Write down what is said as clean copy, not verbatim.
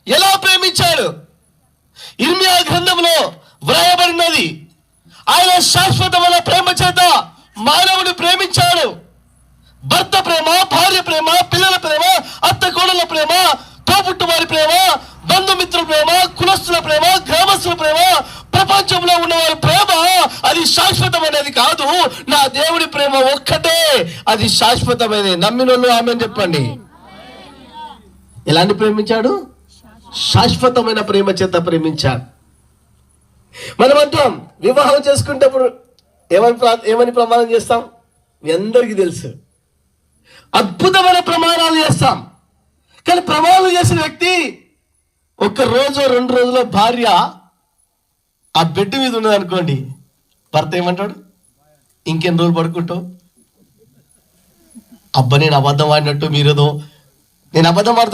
ఎలా ప్రేమించాడు? ఇర్మియా గ్రంథంలో వ్రాయబడినది, ఆయన శాశ్వతమైన ప్రేమ చేత మానవుని ప్రేమించాడు. భర్త ప్రేమ, భార్య ప్రేమ, పిల్లల ప్రేమ, అత్త కోడల ప్రేమ, తోబుట్టు వారి ప్రేమ, బంధుమిత్రుల ప్రేమ, కులస్తుల ప్రేమ, గ్రామస్తుల ప్రేమ, ప్రపంచంలో ఉన్న వారి ప్రేమ అది శాశ్వతమైనది కాదు. నా దేవుడి ప్రేమ ఒక్కటే, అది శాశ్వతమైనది. నమ్మినోళ్ళు ఆమె చెప్పండి. ఎలాంటి ప్రేమించాడు? శాశ్వతమైన ప్రేమ చేత ప్రేమించాడు. మనం అంటాం వివాహం చేసుకునేటప్పుడు ఏమని ప్రమాణం చేస్తాం? మీ అందరికీ తెలుసు, అద్భుతమైన ప్రమాణాలు చేస్తాం. కానీ ప్రమాణాలు చేసిన వ్యక్తి ఒక్క రోజు 2 రోజుల్లో భార్య ఆ బెడ్ మీద ఉన్నది అనుకోండి, భర్త ఏమంటాడు? ఇంకెన్ని రోజులు పడుకుంటావు? అబ్బా నేను అబద్ధం ఆడినట్టు మీరేదో, నేను అబద్ధం ఆడుతున్నా